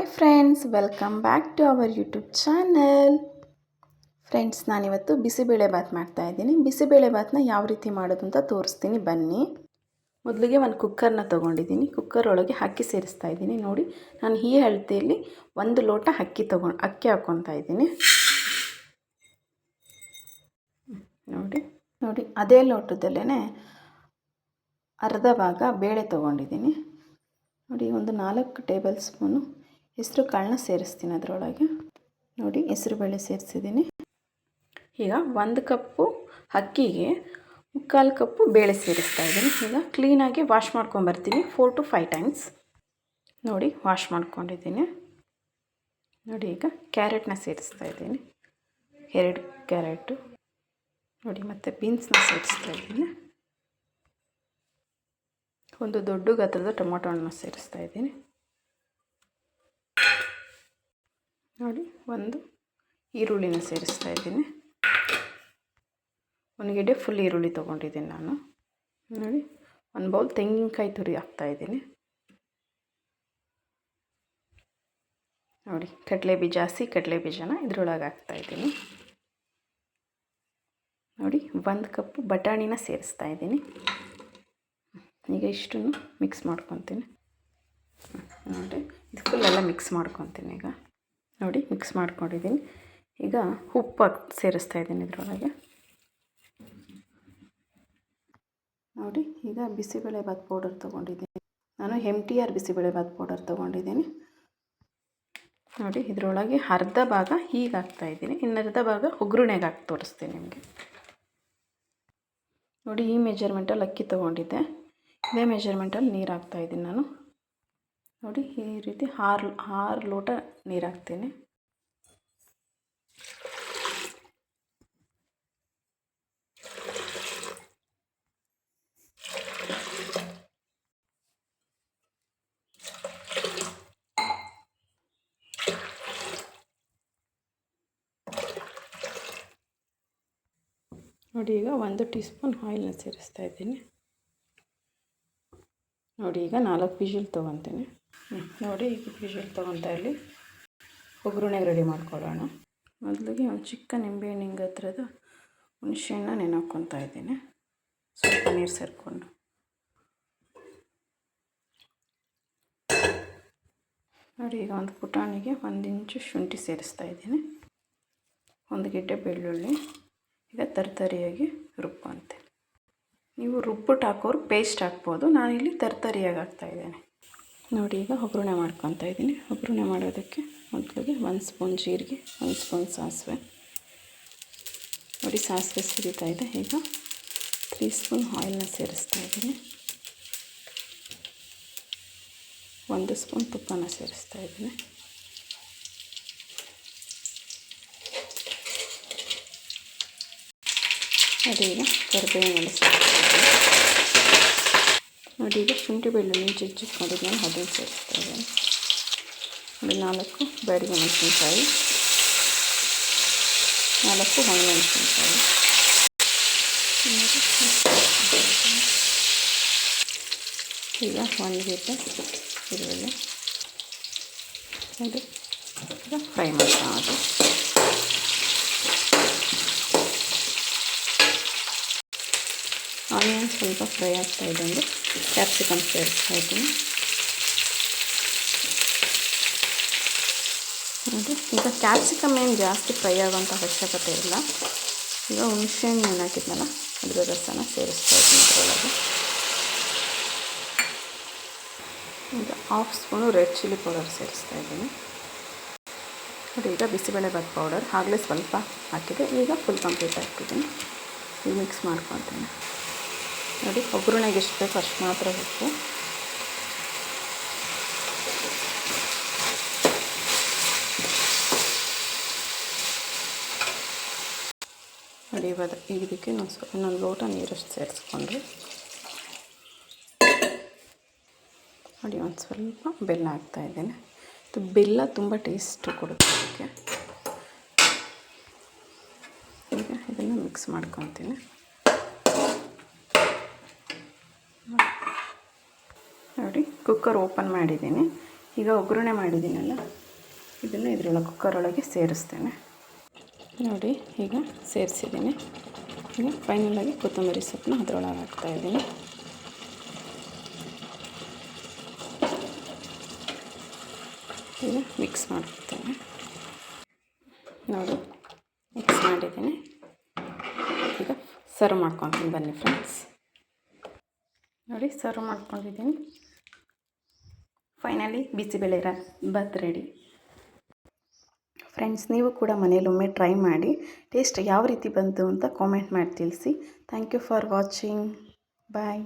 Hi friends, welcome back to our YouTube channel. Friends, ನಾನಿವತ್ತು ಬಿಸಿಬೇಳೆಬಾತ್ ಮಾಡ್ತಾಯಿದ್ದೀನಿ. ಬಿಸಿಬೇಳೆಬಾತನ್ನ ಯಾವ ರೀತಿ ಮಾಡೋದು ಅಂತ ತೋರಿಸ್ತೀನಿ, ಬನ್ನಿ. ಮೊದಲಿಗೆ ಒಂದು ಕುಕ್ಕರ್ನ ತೊಗೊಂಡಿದ್ದೀನಿ. ಕುಕ್ಕರ್ ಒಳಗೆ ಅಕ್ಕಿ ಸೇರಿಸ್ತಾ ಇದ್ದೀನಿ. ನೋಡಿ, ನಾನು ಈ ಅಳತೆಯಲ್ಲಿ 1 ಲೋಟ ಅಕ್ಕಿ ಹಾಕ್ಕೊತಾ ಇದ್ದೀನಿ. ನೋಡಿ ಅದೇ ಲೋಟದಲ್ಲೇ ಅರ್ಧ ಭಾಗ ಬೇಳೆ ತೊಗೊಂಡಿದ್ದೀನಿ. ನೋಡಿ, ಒಂದು 4 ಟೇಬಲ್ ಸ್ಪೂನು ಹೆಸರು ಕಾಳನ್ನ ಸೇರಿಸ್ತೀನಿ ಅದರೊಳಗೆ. ನೋಡಿ, ಹೆಸರು ಬೇಳೆ ಸೇರಿಸಿದ್ದೀನಿ. ಈಗ 1 ಕಪ್ಪು ಅಕ್ಕಿಗೆ 3/4 ಕಪ್ಪು ಬೇಳೆ ಸೇರಿಸ್ತಾ ಇದ್ದೀನಿ. ಈಗ ಕ್ಲೀನಾಗಿ ವಾಶ್ ಮಾಡ್ಕೊಂಬರ್ತೀನಿ 4 to 5 ಟೈಮ್ಸ್. ನೋಡಿ, ವಾಶ್ ಮಾಡ್ಕೊಂಡಿದ್ದೀನಿ. ನೋಡಿ, ಈಗ ಕ್ಯಾರೆಟ್ನ ಸೇರಿಸ್ತಾ ಇದ್ದೀನಿ, 2 ಕ್ಯಾರೆಟು. ನೋಡಿ, ಮತ್ತು ಬೀನ್ಸ್ನ ಸೇರಿಸ್ತಾ ಇದ್ದೀನಿ. ಒಂದು ದೊಡ್ಡ ಗಾತ್ರದ ಟೊಮೊಟೊ ಹಣ್ಣನ್ನ ಸೇರಿಸ್ತಾ ಇದ್ದೀನಿ. ನೋಡಿ, ಒಂದು ಈರುಳ್ಳಿನ ಸೇರಿಸ್ತಾ ಇದ್ದೀನಿ. 1 ಗೆಡ್ಡೆ ಫುಲ್ ಈರುಳ್ಳಿ ತೊಗೊಂಡಿದ್ದೀನಿ ನಾನು. ನೋಡಿ, 1 ಬೌಲ್ ತೆಂಗಿನಕಾಯಿ ತುರಿ ಹಾಕ್ತಾಯಿದ್ದೀನಿ. ನೋಡಿ, ಕಡಲೆ ಬೀಜನ ಇದ್ರೊಳಗೆ ಹಾಕ್ತಾಯಿದ್ದೀನಿ. ನೋಡಿ, 1 ಕಪ್ಪು ಬಟಾಣಿನ ಸೇರಿಸ್ತಾ ಇದ್ದೀನಿ. ಈಗ ಇಷ್ಟನ್ನು ಮಿಕ್ಸ್ ಮಾಡ್ಕೊತೀನಿ. ನೋಡಿ, ಇದು ಫುಲ್ಲೆಲ್ಲ ಮಿಕ್ಸ್ ಮಾಡ್ಕೊತೀನಿ. ಈಗ ನೋಡಿ, ಮಿಕ್ಸ್ ಮಾಡ್ಕೊಂಡಿದ್ದೀನಿ. ಈಗ ಉಪ್ಪು ಸೇರಿಸ್ತಾ ಇದ್ದೀನಿ ಇದರೊಳಗೆ. ನೋಡಿ, ಈಗ ಬಿಸಿಬೇಳೆಬಾತ್ ಪೌಡರ್ ತೊಗೊಂಡಿದ್ದೀನಿ ನಾನು. MTR ಬಿಸಿಬೇಳೆಬಾತ್ ಪೌಡರ್ ತೊಗೊಂಡಿದ್ದೀನಿ. ನೋಡಿ, ಇದರೊಳಗೆ ಅರ್ಧ ಭಾಗ ಹೀಗೆ ಹಾಕ್ತಾಯಿದ್ದೀನಿ, ಇನ್ನರ್ಧ ಭಾಗ ಒಗ್ಗರಣೆಗೆ ಹಾಕಿ ತೋರಿಸ್ತೀನಿ ನಿಮಗೆ. ನೋಡಿ, ಈ ಮೆಜರ್ಮೆಂಟಲ್ಲಿ ಅಕ್ಕಿ ತೊಗೊಂಡಿದ್ದೆ, ಇದೇ ಮೆಜರ್ಮೆಂಟಲ್ಲಿ ನೀರು ಹಾಕ್ತಾಯಿದ್ದೀನಿ ನಾನು. ನೋಡಿ, ಈ ರೀತಿ 6 ಲೋಟ ನೀರು ಹಾಕ್ತೀನಿ. ನೋಡಿ, ಈಗ 1 ಟೀ ಸ್ಪೂನ್ ಆಯಿಲ್ನ ಸೇರಿಸ್ತಾ ಇದ್ದೀನಿ. ನೋಡಿ, ಈಗ 4 ವಿಷಲ್ ತೊಗೊತೀನಿ. ನೋಡಿ, ಈಗ ವಿಷಲ್ ತೊಗೊತಾ ಇಲ್ಲಿ ಒಗ್ಗರಣೆಗೆ ರೆಡಿ ಮಾಡ್ಕೊಳ್ಳೋಣ. ಮೊದಲಿಗೆ ಒಂದು ಚಿಕ್ಕ ನಿಂಬೆಹಣ್ಣು ಹತ್ರದ ಹುಣಸೆಹಣ್ಣನ್ನ ನೆನೆ ಇದ್ದೀನಿ, ಸ್ವಲ್ಪ ನೀರು ಸೇರಿಕೊಂಡು. ನೋಡಿ, ಈಗ ಒಂದು ಪುಟಾಣಿಗೆ 1 ಇಂಚು ಶುಂಠಿ ಸೇರಿಸ್ತಾ ಇದ್ದೀನಿ, 1 ಗೆಡ್ಡೆ ಬೆಳ್ಳುಳ್ಳಿ. ಈಗ ತರ್ತರಿಯಾಗಿ ರುಬ್ಬಂತೆ. ನೀವು ರುಬ್ಬಿಟ್ಟು ಹಾಕೋರು ಪೇಸ್ಟ್ ಹಾಕ್ಬೋದು, ನಾನಿಲ್ಲಿ ತರ್ತರಿಯಾಗಿ ಹಾಕ್ತಾಯಿದ್ದೇನೆ. ನೋಡಿ, ಈಗ ಒಗ್ಗರಣೆ ಮಾಡ್ಕೊತಾ ಇದ್ದೀನಿ. ಒಗ್ಗರಣೆ ಮಾಡೋದಕ್ಕೆ ಮೊದಲಿಗೆ 1 ಸ್ಪೂನ್ ಜೀರಿಗೆ, 1 ಸ್ಪೂನ್ ಸಾಸಿವೆ. ನೋಡಿ, ಸಾಸಿವೆ ಸಿಡಿತಾ ಇದೆ. ಈಗ 3 ಸ್ಪೂನ್ ಆಯಿಲ್ನ ಸೇರಿಸ್ತಾ ಇದ್ದೀನಿ, 1 ಸ್ಪೂನ್ ತುಪ್ಪನ ಸೇರಿಸ್ತಾ ಇದ್ದೀನಿ. ನೋಡಿ, ಈಗ ಕರಿಬೇವಿನ ಸೇರಿಸ್ತಾ ಇದ್ದೀನಿ. ನೋಡಿ, ಈಗ ಶುಂಠಿ ಬೆಳ್ಳುಳ್ಳಿ ಚಿಕ್ಕೊಂಡಿದ್ದೀನಿ, ಅದನ್ನು ಸೇರಿಸ್ತಾ ಇದ್ದೀನಿ. ನೋಡಿ, 4 ಬ್ಯಾಡಗಿ ಮೆಣಸಿನ್ಕಾಯಿ, 4 ಒಣಮೆಣಸಿನ್ಕಾಯಿ. ಈಗ 1 ಗೆಡ್ಡೆ ಈರುಳ್ಳಿ. ನೋಡಿ, ಈಗ ಫ್ರೈ ಮಾಡ್ಕೊಳ್ಳೋದು. ಆನಿಯನ್ ಸ್ವಲ್ಪ ಫ್ರೈ ಆಗ್ತಾ ಇದ್ದಂಗೆ ಕ್ಯಾಪ್ಸಿಕಮ್ ಸೇರಿಸ್ತಾ ಇದ್ದೀನಿ. ನೋಡಿ, ಈಗ ಕ್ಯಾಪ್ಸಿಕಮ್ ಏನು ಜಾಸ್ತಿ ಫ್ರೈ ಆಗೋಂಥ ಅವಶ್ಯಕತೆ ಇಲ್ಲ. ಈಗ ಹುಣಸೆಹಣ್ಣು ಹಾಕಿದ್ನಲ್ಲ, ಅದರ ರಸನ ಸೇರಿಸ್ತಾ ಇದ್ದೀನಿ ಅದರೊಳಗೆ. ಈಗ 1/2 ಸ್ಪೂನು ರೆಡ್ ಚಿಲ್ಲಿ ಪೌಡರ್ ಸೇರಿಸ್ತಾ ಇದ್ದೀನಿ. ನೋಡಿ, ಈಗ ಬಿಸಿಬೇಳೆಬಾತ್ ಪೌಡರ್ ಆಗಲೇ ಸ್ವಲ್ಪ ಹಾಕಿದೆ, ಈಗ ಫುಲ್ ಕಂಪ್ಲೀಟ್ ಹಾಕ್ತಿದ್ದೀನಿ. ಈಗ ಮಿಕ್ಸ್ ಮಾಡ್ಕೊತೀನಿ. ನೋಡಿ, ಒಗ್ಗರಣೆಗೆ ಎಷ್ಟು ಬೇಕು ಅಷ್ಟು ಮಾತ್ರ ಉಪ್ಪು. ನೋಡಿ, ಈಗ ಇದಕ್ಕೆ ಇನ್ನೊಂದು ಲೋಟ ನೀರಷ್ಟು ಸೇರಿಸ್ಕೊಂಡ್ರೆ. ನೋಡಿ, ಒಂದು ಸ್ವಲ್ಪ ಬೆಲ್ಲ ಹಾಕ್ತಾಯಿದ್ದೇನೆ. ಬೆಲ್ಲ ತುಂಬ ಟೇಸ್ಟ್ ಕೊಡುತ್ತೆ ಅದಕ್ಕೆ. ಈಗ ಇದನ್ನು ಮಿಕ್ಸ್ ಮಾಡ್ಕೊತೀನಿ. ನೋಡಿ, ಕುಕ್ಕರ್ ಓಪನ್ ಮಾಡಿದ್ದೀನಿ. ಈಗ ಒಗ್ಗರಣೆ ಮಾಡಿದ್ದೀನಲ್ಲ, ಇದನ್ನು ಇದರೊಳಗೆ ಕುಕ್ಕರೊಳಗೆ ಸೇರಿಸ್ತೇನೆ. ನೋಡಿ ಈಗ ಸೇರಿಸಿದ್ದೀನಿ. ಈಗ ಫೈನಲಾಗಿ ಕೊತ್ತಂಬರಿ ಸೊಪ್ಪನ್ನ ಅದರೊಳಗೆ ಹಾಕ್ತಾಯಿದ್ದೀನಿ. ಈಗ ಮಿಕ್ಸ್ ಮಾಡ್ತೇನೆ. ನೋಡಿ ಮಿಕ್ಸ್ ಮಾಡಿದ್ದೀನಿ. ಈಗ ಸರ್ವ್ ಮಾಡ್ಕೊತೀನಿ ಬನ್ನಿ ಫ್ರೆಂಡ್ಸ್. ನೋಡಿ ಸರ್ವ್ ಮಾಡ್ಕೊಂಡಿದ್ದೀನಿ. Finally bisi bele bath ready. Friends, ನೀವು ಕೂಡ ಮನೇಲೊಮ್ಮೆ ಟ್ರೈ ಮಾಡಿ ಟೇಸ್ಟ್ ಯಾವ ರೀತಿ ಬಂತು ಅಂತ ಕಾಮೆಂಟ್ ಮಾಡಿ ತಿಳಿಸಿ. Thank you for watching. Bye.